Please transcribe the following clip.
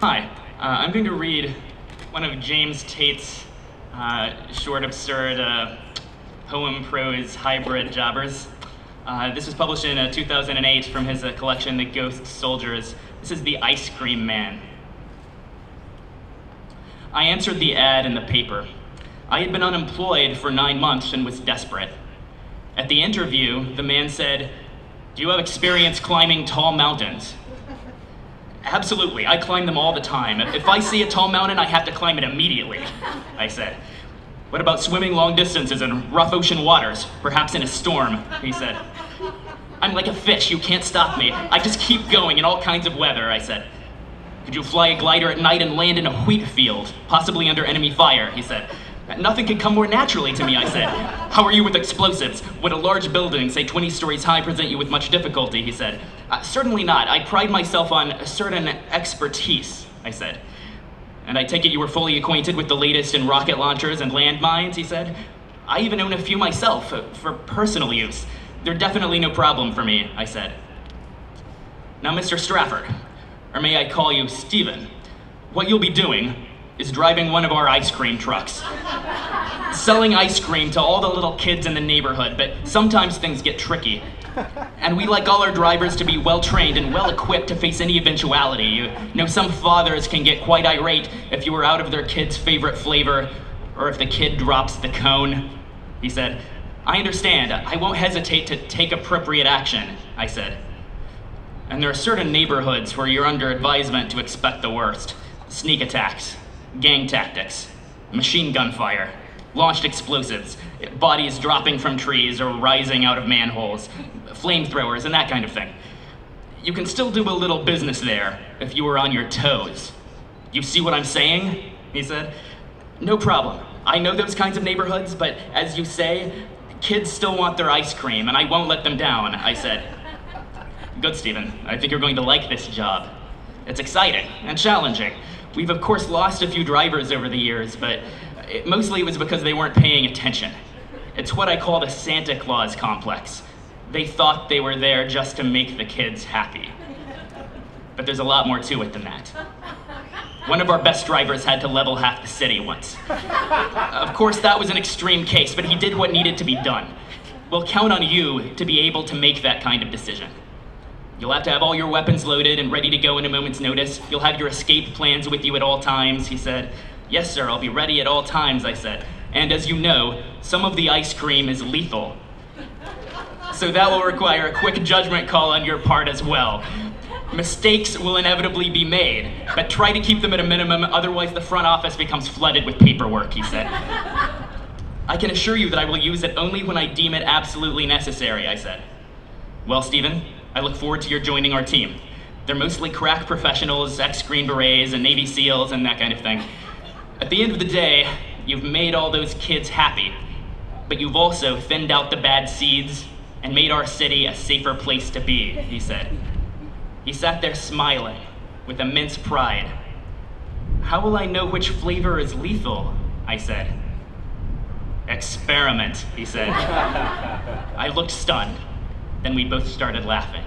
Hi, I'm going to read one of James Tate's short, absurd poem prose hybrid jobbers. This was published in 2008 from his collection, The Ghost Soldiers. This is The Ice Cream Man. I answered the ad in the paper. I had been unemployed for 9 months and was desperate. At the interview, the man said, "Do you have experience climbing tall mountains?" "Absolutely, I climb them all the time. If I see a tall mountain, I have to climb it immediately," I said. "What about swimming long distances in rough ocean waters, perhaps in a storm?" he said. "I'm like a fish, you can't stop me. I just keep going in all kinds of weather," I said. "Could you fly a glider at night and land in a wheat field, possibly under enemy fire?" he said. "Nothing could come more naturally to me," I said. "How are you with explosives? Would a large building, say 20 stories high, present you with much difficulty?" he said. "Certainly not. I pride myself on a certain expertise," I said. "And I take it you were fully acquainted with the latest in rocket launchers and landmines?" he said. "I even own a few myself, for personal use. They're definitely no problem for me," I said. "Now, Mr. Strafford, or may I call you Stephen, what you'll be doing is driving one of our ice cream trucks. Selling ice cream to all the little kids in the neighborhood, but sometimes things get tricky. And we like all our drivers to be well-trained and well-equipped to face any eventuality. You know, some fathers can get quite irate if you are out of their kid's favorite flavor, or if the kid drops the cone," he said. "I understand. I won't hesitate to take appropriate action," I said. "And there are certain neighborhoods where you're under advisement to expect the worst. Sneak attacks, gang tactics, machine gun fire, launched explosives, bodies dropping from trees or rising out of manholes, flamethrowers, and that kind of thing. You can still do a little business there if you were on your toes. You see what I'm saying?" he said. "No problem. I know those kinds of neighborhoods, but as you say, kids still want their ice cream, and I won't let them down," I said. "Good, Stephen. I think you're going to like this job. It's exciting and challenging. We've of course lost a few drivers over the years, but mostly it was because they weren't paying attention. It's what I call the Santa Claus complex. They thought they were there just to make the kids happy. But there's a lot more to it than that. One of our best drivers had to level half the city once. Of course, that was an extreme case, but he did what needed to be done. We'll count on you to be able to make that kind of decision. You'll have to have all your weapons loaded and ready to go in a moment's notice. You'll have your escape plans with you at all times," he said. "Yes, sir, I'll be ready at all times," I said. "And as you know, some of the ice cream is lethal. So that will require a quick judgment call on your part as well. Mistakes will inevitably be made, but try to keep them at a minimum, otherwise the front office becomes flooded with paperwork," he said. "I can assure you that I will use it only when I deem it absolutely necessary," I said. "Well, Stephen, I look forward to your joining our team. They're mostly crack professionals, ex-Green Berets and Navy SEALs and that kind of thing. At the end of the day, you've made all those kids happy, but you've also thinned out the bad seeds and made our city a safer place to be," he said. He sat there smiling with immense pride. "How will I know which flavor is lethal?" I said. "Experiment," he said. I looked stunned. Then we both started laughing.